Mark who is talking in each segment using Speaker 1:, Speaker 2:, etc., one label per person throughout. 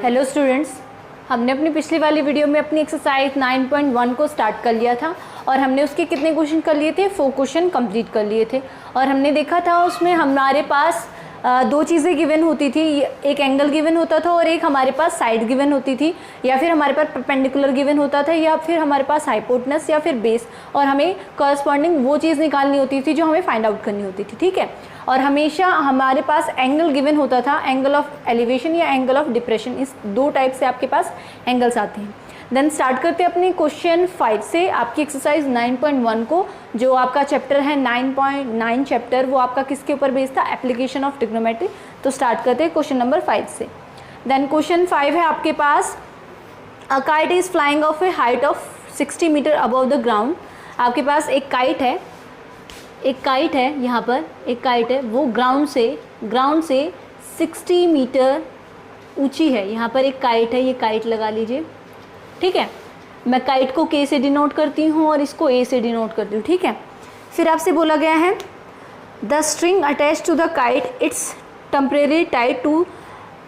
Speaker 1: Hello students, हमने अपनी पिछली वाली वीडियो में अपनी एक्सरसाइज 9.1 को स्टार्ट कर लिया था और हमने उसके कितने क्वेश्चन कर लिए थे? 4 क्वेश्चन कंप्लीट कर लिए थे। और हमने देखा था उसमें हमारे पास दो चीज़ें गिवन होती थी, एक एंगल गिवन होता था और एक हमारे पास साइड गिवन होती थी, या फिर हमारे पास परपेंडिकुलर गिवन होता था, या फिर हमारे पास हाइपोटेनस या फिर बेस, और हमें कॉरस्पॉन्डिंग वो चीज़ निकालनी होती थी जो हमें फाइंड आउट करनी होती थी। ठीक है, और हमेशा हमारे पास एंगल गिवन होता था, एंगल ऑफ एलिवेशन या एंगल ऑफ डिप्रेशन, इस दो टाइप से आपके पास एंगल्स आते हैं। देन स्टार्ट करते हैं अपने क्वेश्चन 5 से, आपकी एक्सरसाइज 9.1 को, जो आपका चैप्टर है 9.9 चैप्टर, वो आपका किसके ऊपर बेस्ड था? Application of trigonometry. तो स्टार्ट करते हैं क्वेश्चन नंबर 5 से। देन क्वेश्चन 5 है आपके पास, a kite is flying of a height of 60 metre above the ground. आपके पास एक काइट है, यहाँ पर एक काइट है, वो ग्राउंड से 60 मीटर ऊंची है। यहाँ पर एक काइट है, ये काइट लगा लीजिए। ठीक है, मैं काइट को के से डिनोट करती हूँ और इसको ए से डिनोट करती हूँ। ठीक है, फिर आपसे बोला गया है the string attached to the kite it's temporary tied to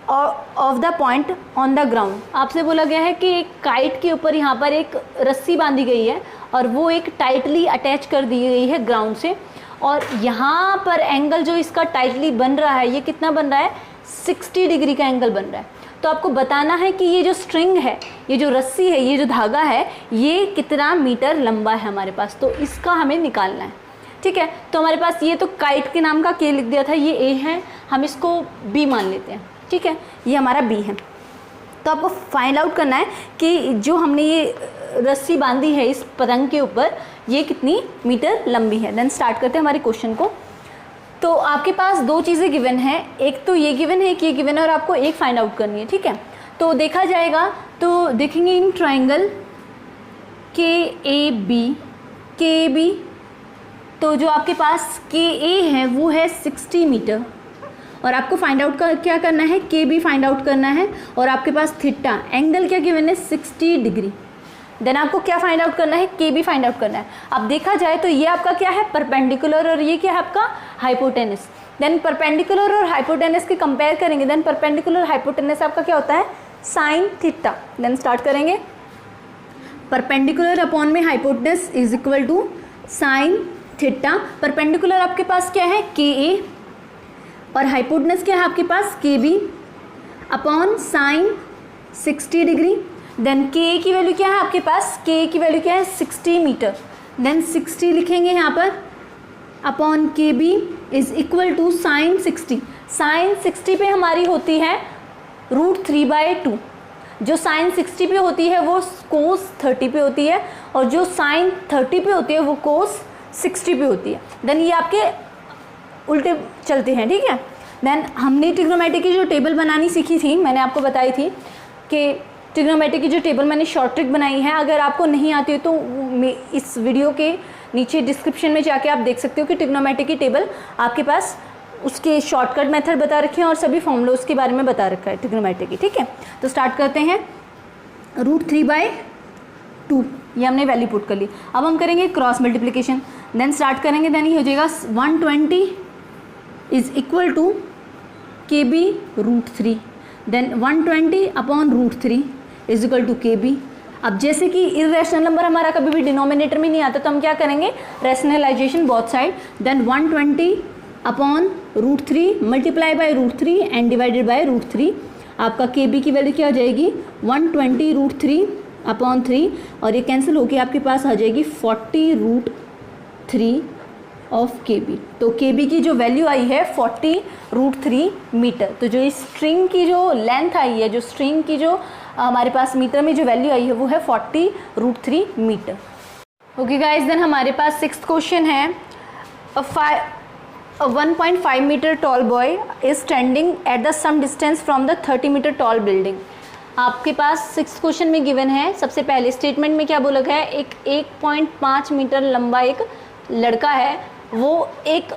Speaker 1: off the point on the ground. आपसे बोला गया है कि एक काइट के ऊपर यहाँ पर एक रस्सी बांधी गई है और वो एक टाइटली अटैच कर दी गई है ग्राउंड से, और यहाँ पर एंगल जो इसका टाइटली बन रहा है, ये कितना बन रहा है? 60 डिग्री का एंगल बन रहा है। तो आपको बताना है कि ये जो स्ट्रिंग है, ये जो रस्सी है, ये जो धागा है, ये कितना मीटर लंबा है हमारे पास, तो इसका हमें निकालना है। ठीक है, तो हमारे पास ये तो काइट के नाम का के लिख दिया था, ये ए है, हम इसको बी मान लेते हैं। ठीक है, ये हमारा बी है। तो आपको फाइंड आउट करना है कि जो हमने ये रस्सी बांधी है इस पतंग के ऊपर, ये कितनी मीटर लंबी है। देन स्टार्ट करते हैं हमारे क्वेश्चन को। तो आपके पास दो चीज़ें गिवन हैं, एक तो ये गिवन है, एक ये गिवन है, और आपको एक फाइंड आउट करनी है। ठीक है, तो देखा जाएगा, तो देखेंगे इन ट्राइंगल के बी, तो जो आपके पास के ए है वो है 60 मीटर, और आपको फाइंड आउट क्या करना है? के बी फाइंड आउट करना है, और आपके पास थीटा एंगल क्या गिवन है? 60 डिग्री। देन आपको क्या फाइंड आउट करना है? के बी फाइंड आउट करना है। अब देखा जाए तो ये आपका क्या है? परपेंडिकुलर, और ये क्या है आपका? हाइपोटेनस। देन परपेंडिकुलर और हाइपोटेनस के कंपेयर करेंगे। देन परपेंडिकुलर हाइपोटेनस आपका क्या होता है? Sine theta. देन स्टार्ट करेंगे, परपेंडिकुलर अपॉन में hypotenuse is equal to sine theta. Perpendicular आपके पास क्या है? के ए, और हाइपोटेनस क्या है आपके पास? K B upon sine 60 degree. Then K A की वैल्यू क्या है आपके पास? के ए की वैल्यू क्या है? 60 मीटर। देन 60 लिखेंगे यहाँ पर, upon K B is equal to sine 60। Sine 60 पे हमारी होती है √3/2। जो साइन 60 पे होती है वो कोस 30 पे होती है, और जो साइन 30 पे होती है वो कोस 60 पे होती है। देन ये आपके उल्टे चलते हैं। ठीक है, देन हमने ट्रिग्नोमेट्री की जो टेबल बनानी सीखी थी, मैंने आपको बताई थी कि ट्रिग्नोमेट्री की जो टेबल मैंने शॉर्ट ट्रिक बनाई है, अगर आपको नहीं आती है तो इस वीडियो के नीचे डिस्क्रिप्शन में जाके आप देख सकते हो कि ट्रिग्नोमेट्री की टेबल आपके पास उसके शॉर्टकट मेथड बता रखे हैं और सभी फॉर्मूलोज के बारे में बता रखा है ट्रिग्नोमेट्री की। ठीक है, तो स्टार्ट करते हैं। √3/2 ये हमने वैल्यू पुट कर ली। अब हम करेंगे क्रॉस मल्टीप्लिकेशन। देन स्टार्ट करेंगे, देन ये हो जाएगा 120 is equal to K B √3। Then 120 upon √3 is equal to K B. अब जैसे कि इरेशनल नंबर हमारा कभी भी डिनोमिनेटर में नहीं आता, तो हम क्या करेंगे? Rationalisation both side. Then 120 upon √3 multiply by √3 and divided by √3। आपका के बी की वैल्यू क्या हो जाएगी? 120 √3 अपॉन 3, और ये कैंसिल होके आपके पास आ जाएगी 40 √3 ऑफ के बी। तो के बी की जो वैल्यू आई है 40 √3 मीटर। तो जो इस स्ट्रिंग की जो लेंथ आई है, जो स्ट्रिंग की जो हमारे पास मीटर में जो वैल्यू आई है वो है 40 √3 मीटर। ओके गाइज, देन हमारे पास 6th क्वेश्चन है, 1.5 metre tall boy is standing at the some distance from the 30 metre tall building. आपके पास 6th क्वेश्चन में गिवन है, सबसे पहले स्टेटमेंट में क्या बोला गया है? एक 1.5 मीटर लंबा एक लड़का है, वो एक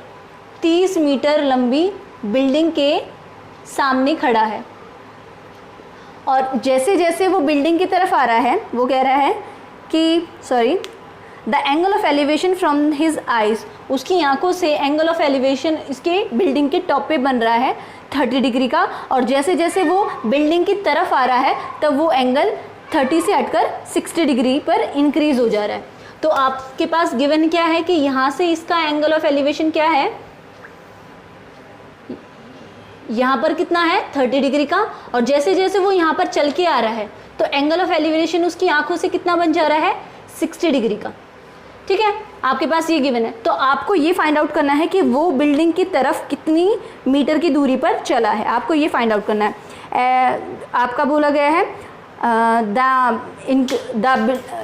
Speaker 1: 30 मीटर लंबी बिल्डिंग के सामने खड़ा है, और जैसे जैसे वो बिल्डिंग की तरफ आ रहा है, वो कह रहा है कि the angle of elevation from his eyes, उसकी आंखों से एंगल ऑफ एलिवेशन इसके बिल्डिंग के टॉप पे बन रहा है 30 डिग्री का, और जैसे जैसे वो बिल्डिंग की तरफ आ रहा है तब वो एंगल 30 से हटकर 60 डिग्री पर इंक्रीज हो जा रहा है। तो आपके पास गिवन क्या है कि यहाँ से इसका एंगल ऑफ एलिवेशन क्या है, यहाँ पर कितना है 30 डिग्री का, और जैसे जैसे वो यहाँ पर चल के आ रहा है तो एंगल ऑफ एलिवेशन उसकी आंखों से कितना बन जा रहा है 60 डिग्री का। ठीक है, आपके पास ये गिवन है, तो आपको ये फाइंड आउट करना है कि वो बिल्डिंग की तरफ कितनी मीटर की दूरी पर चला है, आपको ये फाइंड आउट करना है। आपका बोला गया है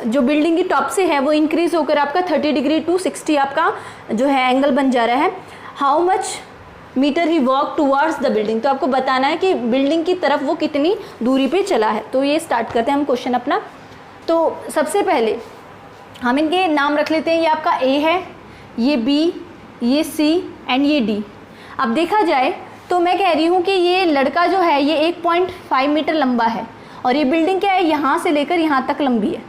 Speaker 1: जो बिल्डिंग की टॉप से है वो इंक्रीज होकर आपका 30 डिग्री टू 60 आपका जो है एंगल बन जा रहा है। How much metre he walk towards the building, तो आपको बताना है कि बिल्डिंग की तरफ वो कितनी दूरी पे चला है। तो ये स्टार्ट करते हैं हम क्वेश्चन अपना। तो सबसे पहले हम इनके नाम रख लेते हैं, ये आपका ए है, ये बी, ये सी एंड ये डी। अब देखा जाए तो मैं कह रही हूँ कि ये लड़का जो है ये 1.5 मीटर लंबा है, और ये बिल्डिंग क्या है यहाँ से लेकर यहाँ तक लंबी है।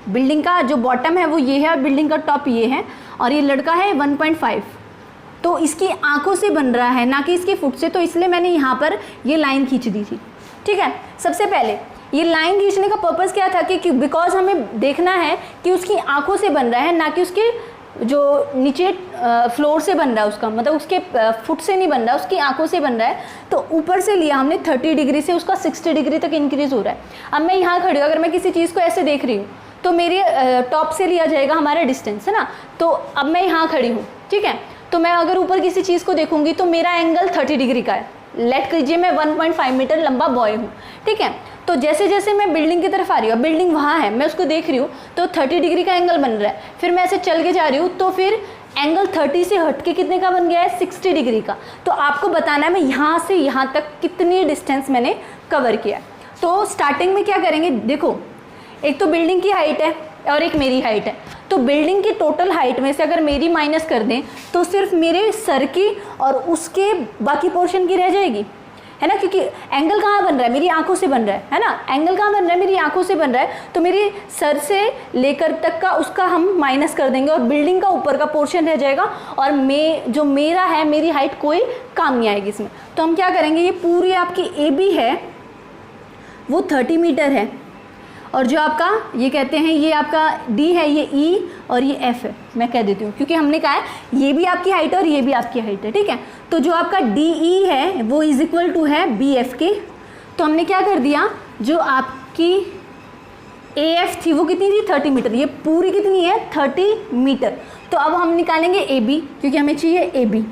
Speaker 1: बिल्डिंग का जो बॉटम है वो ये है और बिल्डिंग का टॉप ये है, और ये लड़का है 1.5, तो इसकी आंखों से बन रहा है ना कि इसकी फुट से, तो इसलिए मैंने यहाँ पर ये लाइन खींच दी थी। ठीक है, सबसे पहले ये लाइन खींचने का पर्पज़ क्या था कि बिकॉज हमें देखना है कि उसकी आंखों से बन रहा है ना कि उसके जो नीचे फ्लोर से बन रहा है उसका, मतलब उसके फुट से नहीं बन रहा, उसकी आंखों से बन रहा है। तो ऊपर से लिया हमने 30 डिग्री से उसका 60 डिग्री तक इंक्रीज़ हो रहा है। अब मैं यहाँ खड़ी हूँ, अगर मैं किसी चीज़ को ऐसे देख रही हूँ तो मेरे टॉप से लिया जाएगा हमारा डिस्टेंस, है ना। तो अब मैं यहाँ खड़ी हूँ, ठीक है, तो मैं अगर ऊपर किसी चीज़ को देखूंगी तो मेरा एंगल 30 डिग्री का है। लेट कीजिए मैं 1.5 मीटर लंबा बॉय हूँ, ठीक है। तो जैसे जैसे मैं बिल्डिंग की तरफ आ रही हूँ, बिल्डिंग वहाँ है, मैं उसको देख रही हूँ, तो 30 डिग्री का एंगल बन रहा है। फिर मैं ऐसे चल के जा रही हूँ तो फिर एंगल 30 से हट के कितने का बन गया है 60 डिग्री का। तो आपको बताना है मैं यहाँ से यहाँ तक कितनी डिस्टेंस मैंने कवर किया। तो स्टार्टिंग में क्या करेंगे, देखो एक तो बिल्डिंग की हाइट है और एक मेरी हाइट है, तो बिल्डिंग की टोटल हाइट में से अगर मेरी माइनस कर दें तो सिर्फ मेरे सर की और उसके बाकी पोर्शन की रह जाएगी, है ना, क्योंकि एंगल कहाँ बन रहा है, मेरी आंखों से बन रहा है ना, एंगल कहाँ बन रहा है, मेरी आंखों से बन रहा है। तो मेरी सर से लेकर तक का उसका हम माइनस कर देंगे और बिल्डिंग का ऊपर का पोर्शन रह जाएगा, और जो मेरा है, मेरी हाइट कोई काम नहीं आएगी इसमें। तो हम क्या करेंगे, ये पूरी आपकी ए बी है वो 30 मीटर है, और जो आपका ये कहते हैं ये आपका डी है, ये ई और ये एफ है, मैं कह देती हूँ क्योंकि हमने कहा है ये भी आपकी हाइट है और ये भी आपकी हाइट है, ठीक है। तो जो आपका डी ई है वो इज इक्वल टू है बी एफ के। तो हमने क्या कर दिया, जो आपकी ए एफ थी वो कितनी थी 30 मीटर, ये पूरी कितनी है 30 मीटर। तो अब हम निकालेंगे ए बी, क्योंकि हमें चाहिए ए बी।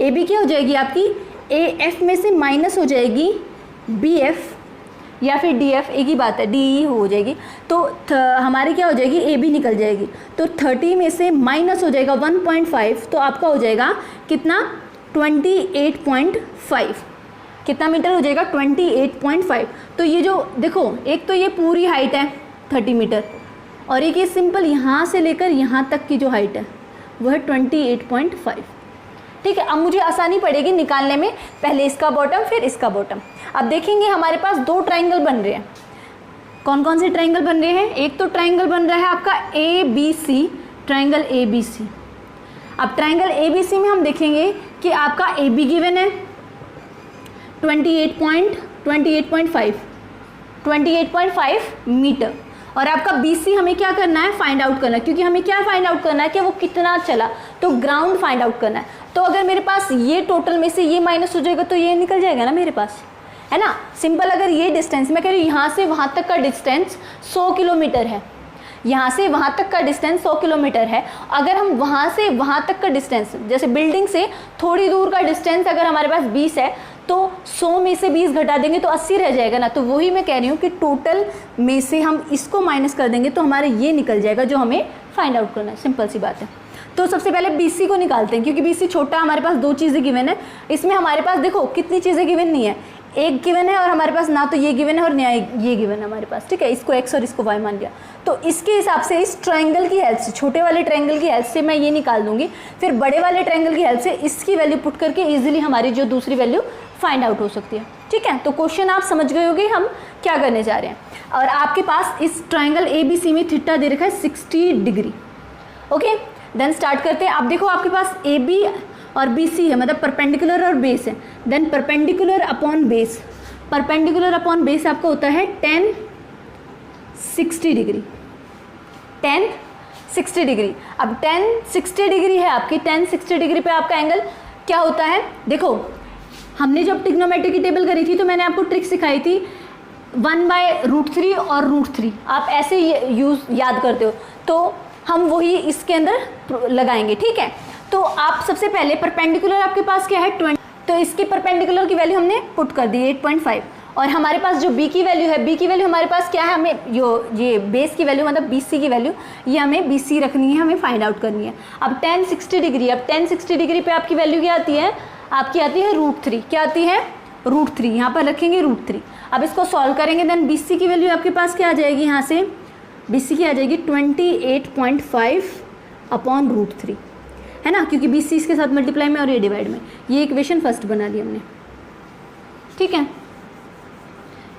Speaker 1: ए बी क्या हो जाएगी आपकी, ए एफ में से माइनस हो जाएगी बी एफ या फिर डी एफ, एक ही बात है, डी ई हो जाएगी। तो हमारी क्या हो जाएगी, ए बी निकल जाएगी। तो 30 में से माइनस हो जाएगा 1.5, तो आपका हो जाएगा कितना 28.5, कितना मीटर हो जाएगा 28.5। तो ये जो देखो, एक तो ये पूरी हाइट है 30 मीटर, और एक ये सिंपल यहाँ से लेकर यहाँ तक की जो हाइट है वह है 28.5, ठीक है। अब मुझे आसानी पड़ेगी निकालने में, पहले इसका बॉटम फिर इसका बॉटम। अब देखेंगे हमारे पास दो ट्राइंगल बन रहे हैं। कौन कौन से ट्राइंगल बन रहे हैं, एक तो ट्राइंगल बन रहा है आपका A B C, triangle A B C. अब ट्राइंगल ए बी सी में हम देखेंगे कि आपका ए बी गिवन है 28.5 मीटर, और आपका बी सी हमें क्या करना है, फाइंड आउट करना है, क्योंकि हमें क्या फाइंड आउट करना है कि वो कितना चला, तो ग्राउंड फाइंड आउट करना है। तो अगर मेरे पास ये टोटल में से ये माइनस हो जाएगा तो ये निकल जाएगा ना मेरे पास, है ना। सिंपल, अगर ये डिस्टेंस मैं कह रही हूँ यहाँ से वहाँ तक का डिस्टेंस 100 किलोमीटर है, यहाँ से वहाँ तक का डिस्टेंस 100 किलोमीटर है। अगर हम वहाँ से वहाँ तक का डिस्टेंस, जैसे बिल्डिंग से थोड़ी दूर का डिस्टेंस अगर हमारे पास 20 है तो 100 में से 20 घटा देंगे तो 80 रह जाएगा ना। तो वही मैं कह रही हूँ कि टोटल में से हम इसको माइनस कर देंगे तो हमारा ये निकल जाएगा जो हमें फाइंड आउट करना है। सिंपल सी बात है। तो सबसे पहले BC को निकालते हैं, क्योंकि BC छोटा, हमारे पास दो चीज़ें गिवन है। इसमें हमारे पास देखो कितनी चीज़ें गिवन नहीं है, एक गिवन है और हमारे पास ना तो ये गिवन है और ना ये गिवन है हमारे पास, ठीक है। इसको x और इसको y मान लिया। तो इसके हिसाब से इस ट्रायंगल की हेल्प से, छोटे वाले ट्रायंगल की हेल्प से मैं ये निकाल दूंगी, फिर बड़े वाले ट्रायंगल की हेल्प से इसकी वैल्यू पुट करके इजीली हमारी जो दूसरी वैल्यू फाइंड आउट हो सकती है, ठीक है। तो क्वेश्चन आप समझ गए होंगे हम क्या करने जा रहे हैं। और आपके पास इस ट्रायंगल ABC में थीटा दे रखा है 60 डिग्री, ओके, देन स्टार्ट करते हैं। अब देखो आपके पास ए बी और बी सी है, मतलब परपेंडिकुलर और बेस है। Then perpendicular upon base, perpendicular upon base आपका होता है 10 60 डिग्री, 10 60 डिग्री। अब 10 60 डिग्री है आपकी, 10 60 डिग्री पे आपका एंगल क्या होता है। देखो हमने जब ट्रिग्नोमेट्री की टेबल करी थी तो मैंने आपको ट्रिक सिखाई थी 1/√3 और √3, आप ऐसे याद करते हो, तो हम वही इसके अंदर लगाएंगे, ठीक है। तो आप सबसे पहले परपेंडिकुलर आपके पास क्या है 20, तो इसकी परपेंडिकुलर की वैल्यू हमने पुट कर दी 8.5, और हमारे पास जो बी की वैल्यू है, बी की वैल्यू हमारे पास क्या है, हमें ये बेस की वैल्यू मतलब BC की वैल्यू, ये हमें BC रखनी है, हमें फाइंड आउट करनी है। अब 10 60 डिग्री, अब 10 60 डिग्री पे आपकी वैल्यू क्या आती है, आपकी आती है √3, क्या आती है √3, यहाँ पर रखेंगे √3। अब इसको सॉल्व करेंगे, देन BC की वैल्यू आपके पास क्या आ जाएगी, यहाँ से BC की आ जाएगी 28.5 अपॉन √3, है ना, क्योंकि BC इसके साथ मल्टीप्लाई में और ये डिवाइड में। ये इक्वेशन फर्स्ट बना दी हमने, ठीक है,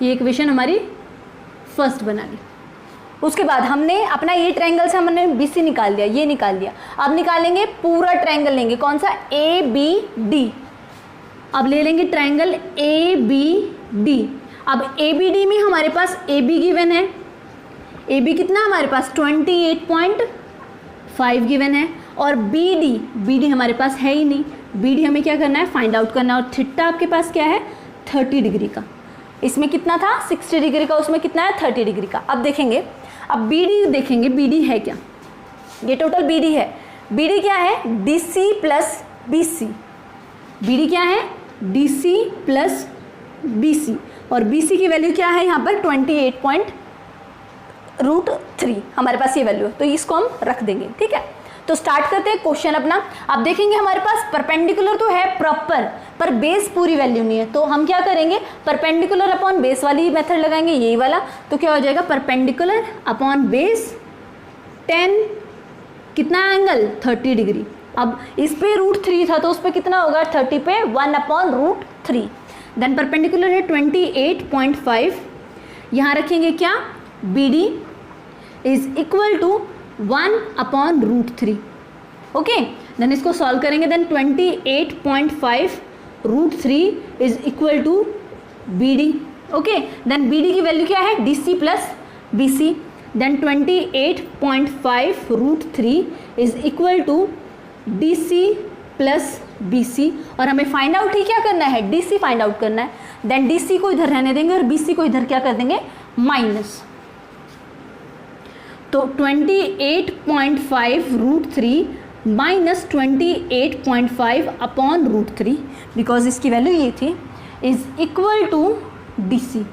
Speaker 1: ये इक्वेशन हमारी फर्स्ट बना ली। उसके बाद हमने अपना ये ट्रायंगल से हमने BC निकाल लिया, ये निकाल लिया। अब निकालेंगे पूरा ट्रायंगल, लेंगे कौन सा, ABD। अब ले लेंगे ट्रायंगल ABD। अब ABD में हमारे पास AB गिवन है, AB कितना हमारे पास 28.5 गिवन है, और BD हमारे पास है ही नहीं, BD हमें क्या करना है, फाइंड आउट करना है। और थीटा आपके पास क्या है 30 डिग्री का, इसमें कितना था 60 डिग्री का, उसमें कितना है 30 डिग्री का। अब देखेंगे, अब BD देखेंगे, BD है क्या, ये टोटल BD है। BD क्या है, DC प्लस BC, BD क्या है DC प्लस BC, और BC की वैल्यू क्या है यहाँ पर 28.√3 हमारे पास ये वैल्यू है, तो इसको हम रख देंगे, ठीक है। तो स्टार्ट करते हैं क्वेश्चन अपना। आप देखेंगे हमारे पास परपेंडिकुलर तो है प्रॉपर, पर बेस पूरी वैल्यू नहीं है, तो हम क्या करेंगे, परपेंडिकुलर अपॉन बेस वाली मेथड लगाएंगे, यही वाला। तो क्या हो जाएगा, परपेंडिकुलर अपॉन बेस 10 कितना एंगल 30 डिग्री। अब इस पे √3 था तो उस पर कितना होगा 30 पे 1/√3। देन परपेंडिकुलर है 28.5, यहाँ रखेंगे क्या, BD is equal to 1/√3, okay. Then इसको सॉल्व करेंगे, then 28.5√3 is equal to BD, okay. Then BD की वैल्यू क्या है DC plus BC, then 28.5√3 is equal to DC plus BC, और हमें फाइंड आउट ही क्या करना है, DC फाइंड आउट करना है। देन DC को इधर रहने देंगे और BC को इधर क्या कर देंगे, माइनस। तो 28.5√3 माइनस 28.5 अपॉन √3, बिकॉज इसकी वैल्यू ये थी, is equal to DC,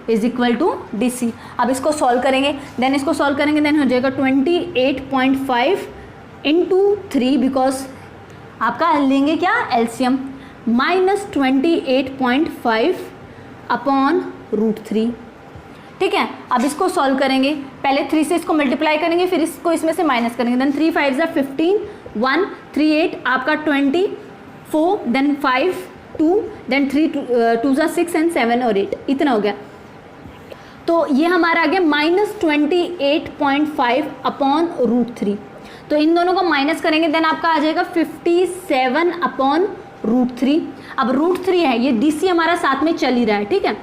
Speaker 1: is equal to DC। अब इसको सॉल्व करेंगे, देन इसको सॉल्व करेंगे, देन हो जाएगा 28.5 इंटू 3, बिकॉज आपका लेंगे क्या एलसीएम, माइनस 28.5 अपॉन √3, ठीक है। अब इसको सॉल्व करेंगे, पहले 3 से इसको मल्टीप्लाई करेंगे, फिर इसको इसमें से माइनस करेंगे। देन 3 5 ज़ा 15, 1 3 8 आपका 24, देन 5 2, देन 3 2 ज़ा 6 एंड 7 और 8, इतना हो गया। तो ये हमारा आ गया माइनस 28.5 अपॉन √3। तो इन दोनों को माइनस करेंगे, देन आपका आ जाएगा 57 अपॉन √3। अब √3 है, ये DC हमारा साथ में चल ही रहा है, ठीक है।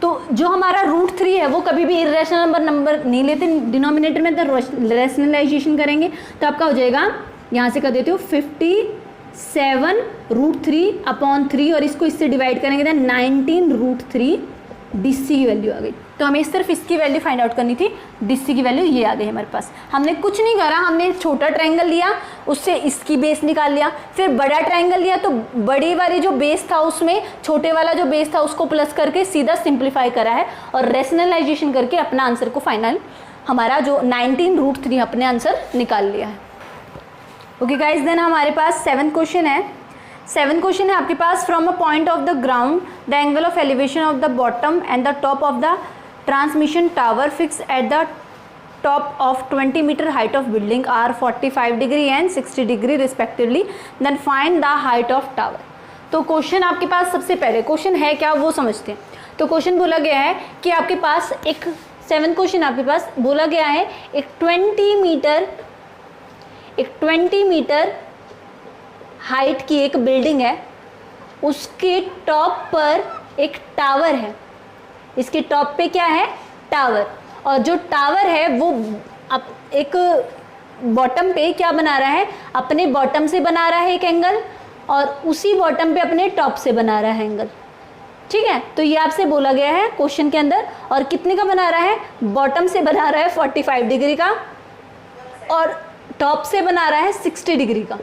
Speaker 1: तो जो हमारा √3 है वो कभी भी इरेशनल नंबर नहीं लेते डिनोमिनेटर में, तो रैशनलाइजेशन करेंगे तो आपका हो जाएगा, यहाँ से कर देते हो 57√3 अपॉन 3, और इसको इससे डिवाइड करेंगे, देन 19√3 DC की वैल्यू आ गई। तो हमें सिर्फ इसकी वैल्यू फाइंड आउट करनी थी, DC की वैल्यू ये आ गई हमारे पास। हमने कुछ नहीं करा, हमने छोटा ट्रायंगल लिया, उससे इसकी बेस निकाल लिया, फिर बड़ा ट्रायंगल लिया, तो बड़ी वाली जो बेस था उसमें छोटे वाला जो बेस था उसको प्लस करके सीधा सिंप्लीफाई करा है, और रैशनलाइजेशन करके अपना आंसर को फाइनल हमारा जो 19√3 अपने आंसर निकाल लिया है। ओके गाइज, देन हमारे पास 7th क्वेश्चन है। 7th क्वेश्चन है आपके पास, from a point of the ground the angle of elevation of the bottom and the top of the transmission tower fix at the top of 20 metre height of building are 45 degree and 60 degree respectively, then find the height of tower. तो question आपके पास, सबसे पहले question है क्या वो समझते हैं। तो क्वेश्चन बोला गया है कि आपके पास एक 7th क्वेश्चन आपके पास बोला गया है, एक 20 मीटर एक 20 मीटर हाइट की एक बिल्डिंग है, उसके टॉप पर एक टावर है। इसके टॉप पे क्या है? टावर। और जो टावर है वो एक बॉटम पे क्या बना रहा है? अपने बॉटम से बना रहा है एक एंगल, और उसी बॉटम पे अपने टॉप से बना रहा है एंगल। ठीक है, तो ये आपसे बोला गया है क्वेश्चन के अंदर। और कितने का बना रहा है? बॉटम से बना रहा है 45 डिग्री का, और टॉप से बना रहा है 60 डिग्री का।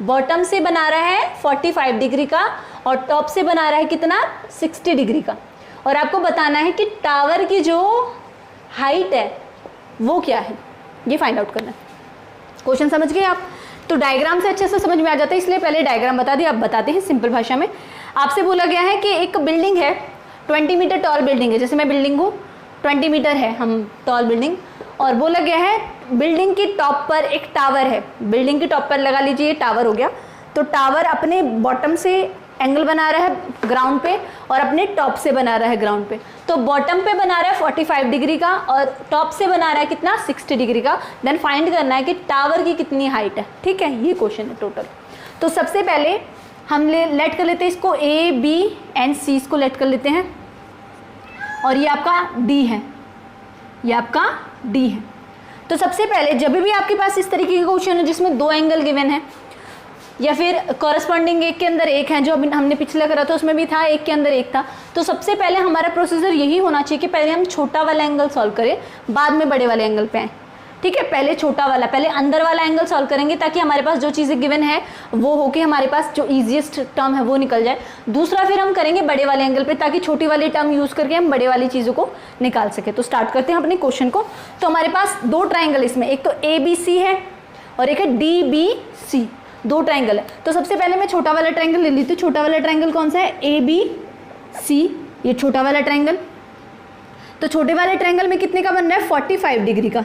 Speaker 1: बॉटम से बना रहा है 45 डिग्री का, और टॉप से बना रहा है कितना? 60 डिग्री का। और आपको बताना है कि टावर की जो हाइट है वो क्या है, ये फाइंड आउट करना है। क्वेश्चन समझ गए आप? तो डायग्राम से अच्छे से समझ में आ जाता है, इसलिए पहले डायग्राम बता दिया। अब बताते हैं सिंपल भाषा में। आपसे बोला गया है कि एक बिल्डिंग है, 20 मीटर टॉल बिल्डिंग है। जैसे मैं बिल्डिंग हूँ, 20 मीटर है हम टॉल बिल्डिंग, और बोला गया है बिल्डिंग की टॉप पर एक टावर है। बिल्डिंग की टॉप पर लगा लीजिए ये टावर हो गया। तो टावर अपने बॉटम से एंगल बना रहा है ग्राउंड पे, और अपने टॉप से बना रहा है ग्राउंड पे। तो बॉटम पे बना रहा है 45 डिग्री का, और टॉप से बना रहा है कितना? 60 डिग्री का। देन फाइंड करना है कि टावर की कितनी हाइट है। ठीक है, ये क्वेश्चन है टोटल। तो सबसे पहले हम लेट कर लेते हैं इसको, ए बी एंड सी इसको लेट कर लेते हैं, और ये आपका डी है, ये आपका डी है। तो सबसे पहले जब भी आपके पास इस तरीके का क्वेश्चन है जिसमें दो एंगल गिवन है, या फिर कॉरस्पॉन्डिंग एक के अंदर एक है, जो हमने पिछले करा था उसमें भी था, एक के अंदर एक था, तो सबसे पहले हमारा प्रोसीजर यही होना चाहिए कि पहले हम छोटा वाला एंगल सॉल्व करें, बाद में बड़े वाले एंगल पे आए। ठीक है, पहले छोटा वाला, पहले अंदर वाला एंगल सॉल्व करेंगे, ताकि हमारे पास जो चीज़ें गिवन है वो हो के हमारे पास जो ईजिएस्ट टर्म है वो निकल जाए। दूसरा फिर हम करेंगे बड़े वाले एंगल पे, ताकि छोटी वाली टर्म यूज़ करके हम बड़े वाली चीज़ों को निकाल सके। तो स्टार्ट करते हैं अपने क्वेश्चन को। तो हमारे पास दो ट्राइंगल इसमें, एक तो ABC है और एक है DBC, दो ट्राइंगल है। तो सबसे पहले मैं छोटा वाला ट्राइंगल ले लेती हूँ। छोटा वाला ट्राइंगल कौन सा है? ABC, ये छोटा वाला ट्राइंगल। तो छोटे वाले ट्राइंगल में कितने का बन रहा है? 45 डिग्री का।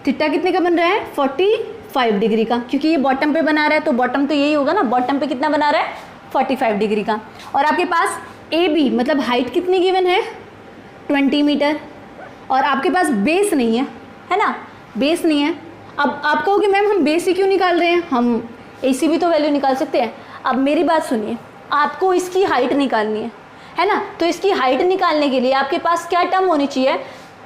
Speaker 1: थीटा कितने का बन रहा है? 45 डिग्री का, क्योंकि ये बॉटम पे बना रहा है, तो बॉटम तो यही होगा ना, बॉटम पे कितना बना रहा है? 45 डिग्री का। और आपके पास AB मतलब हाइट कितनी गिवन है? 20 मीटर। और आपके पास बेस नहीं है ना, बेस नहीं है। अब आप कहोगे मैम हम बेस ही क्यों निकाल रहे हैं, हम AC भी तो वैल्यू निकाल सकते हैं। अब मेरी बात सुनिए, आपको इसकी हाइट निकालनी है ना, तो इसकी हाइट निकालने के लिए आपके पास क्या टर्म होनी चाहिए?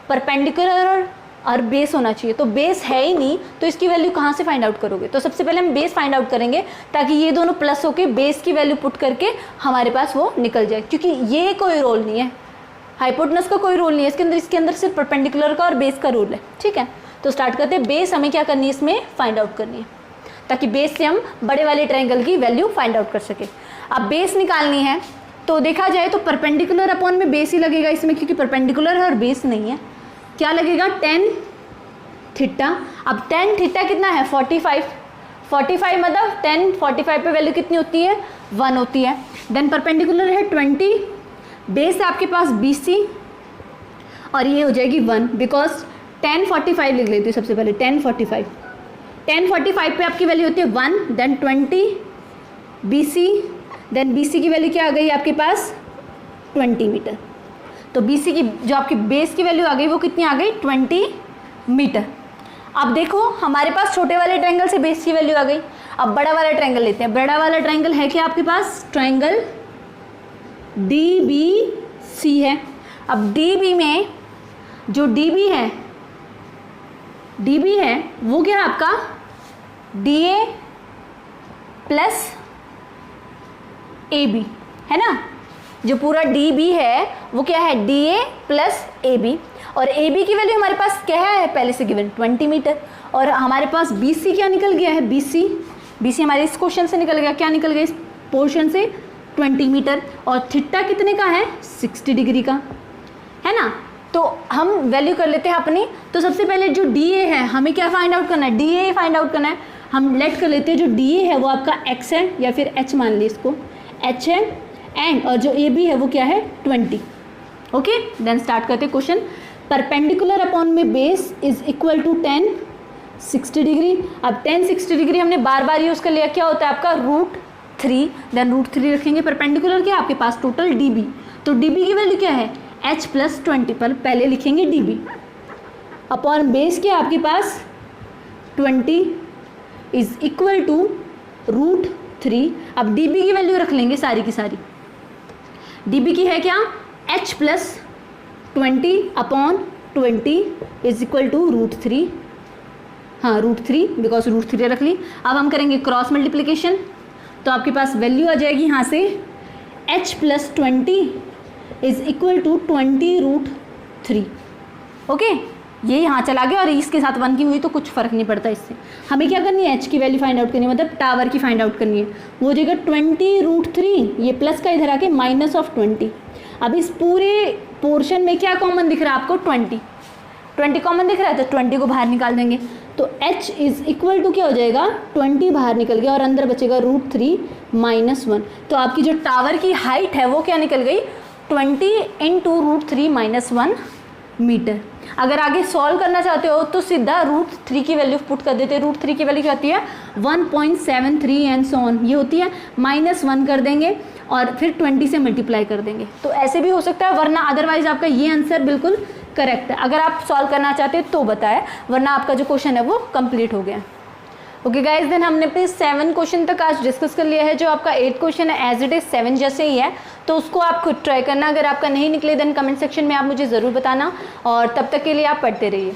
Speaker 1: परपेंडिकुलर और बेस होना चाहिए। तो बेस है ही नहीं, तो इसकी वैल्यू कहाँ से फाइंड आउट करोगे? तो सबसे पहले हम बेस फाइंड आउट करेंगे, ताकि ये दोनों प्लस होके बेस की वैल्यू पुट करके हमारे पास वो निकल जाए। क्योंकि ये कोई रोल नहीं है, हाइपोटेनस का कोई रोल नहीं है इसके अंदर सिर्फ परपेंडिकुलर का और बेस का रूल है। ठीक है, तो स्टार्ट करते हैं। बेस हमें क्या करनी है? इसमें फाइंड आउट करनी है, ताकि बेस से हम बड़े वाले ट्राइंगल की वैल्यू फाइंड आउट कर सके। अब बेस निकालनी है तो देखा जाए तो परपेंडिकुलर अपॉन में बेस ही लगेगा इसमें, क्योंकि परपेंडिकुलर है और बेस नहीं है। क्या लगेगा? tan theta. अब tan थीटा कितना है? 45 मतलब tan 45 पे वैल्यू कितनी होती है? 1 होती है। देन परपेंडिकुलर है 20, बेस है आपके पास BC, और ये हो जाएगी 1, बिकॉज tan 45 लिख लेती हूँ सबसे पहले। tan 45 पे आपकी वैल्यू होती है 1, देन 20 BC, देन BC की वैल्यू क्या आ गई आपके पास? 20 मीटर। तो BC की जो आपकी बेस की वैल्यू आ गई वो कितनी आ गई? 20 मीटर। अब देखो हमारे पास छोटे वाले ट्रायंगल से बेस की वैल्यू आ गई। अब बड़ा वाला ट्रायंगल लेते हैं। बड़ा वाला ट्रायंगल है क्या आपके पास? ट्रायंगल DBC है। अब DB में जो DB है वो क्या है आपका? DA प्लस AB है ना। जो पूरा DB है वो क्या है? DA प्लस AB, और AB की वैल्यू हमारे पास क्या है पहले से गिवन? 20 मीटर। और हमारे पास BC क्या निकल गया है? BC हमारे इस क्वेश्चन से निकल गया। क्या निकल गया इस पोर्शन से? 20 मीटर। और थीटा कितने का है? 60 डिग्री का है ना। तो हम वैल्यू कर लेते हैं अपनी। तो सबसे पहले जो DA है हमें क्या फाइंड आउट करना है? DA फाइंड आउट करना है। हम लेट कर लेते हैं जो DA है वो आपका X है, या फिर H मान ली इसको, H है। एंड और जो AB है वो क्या है? 20। ओके, देन स्टार्ट करते हैं क्वेश्चन। परपेंडिकुलर अपॉन में base is equal to tan 60 degree. अब tan 60 डिग्री हमने बार बार यूज़ कर लिया। क्या होता है आपका? √3। देन √3 रखेंगे। परपेंडिकुलर क्या आपके पास? Total DB। तो DB की वैल्यू क्या है? H प्लस 20 पर पहले लिखेंगे DB अपॉन बेस क्या आपके पास? 20 इज इक्वल टू √3। अब dB की वैल्यू रख लेंगे सारी की सारी। dB की है क्या, h plus 20/20 is equal to √3। हाँ √3, बिकॉज √3 रख ली। अब हम करेंगे क्रॉस मल्टीप्लिकेशन, तो आपके पास वैल्यू आ जाएगी यहाँ से h plus 20 is equal to 20√3। Okay, ये यहाँ चला गया और इसके साथ 1 की हुई तो कुछ फ़र्क नहीं पड़ता इससे। हमें क्या करनी है, h की वैल्यू फाइंड आउट करनी है, मतलब टावर की फाइंड आउट करनी है। वो हो जाएगा 20√3, ये प्लस का इधर आके -20। अब इस पूरे पोर्शन में क्या कॉमन दिख रहा है आपको, 20 कॉमन दिख रहा है, तो 20 को बाहर निकाल देंगे। तो h इज इक्वल टू क्या हो जाएगा, 20 बाहर निकल गया और अंदर बचेगा √3 - 1। तो आपकी जो टावर की हाइट है वो क्या निकल गई, 20 × √3 - 1 मीटर। अगर आगे सॉल्व करना चाहते हो तो सीधा √3 की वैल्यू पुट कर देते हैं। √3 की वैल्यू क्या होती है, 1.73 एंड सो ऑन, ये होती है, -1 कर देंगे और फिर 20 से मल्टीप्लाई कर देंगे। तो ऐसे भी हो सकता है, वरना अदरवाइज आपका ये आंसर बिल्कुल करेक्ट है। अगर आप सॉल्व करना चाहते हैं तो बताएं, वरना आपका जो क्वेश्चन है वो कंप्लीट हो गया। ओके गाइज, देन हमने अपने 7 क्वेश्चन तक आज डिस्कस कर लिया है। जो आपका 8 क्वेश्चन है एज इट इज 7 जैसे ही है, तो उसको आप खुद ट्राई करना। अगर आपका नहीं निकले देन कमेंट सेक्शन में आप मुझे ज़रूर बताना, और तब तक के लिए आप पढ़ते रहिए।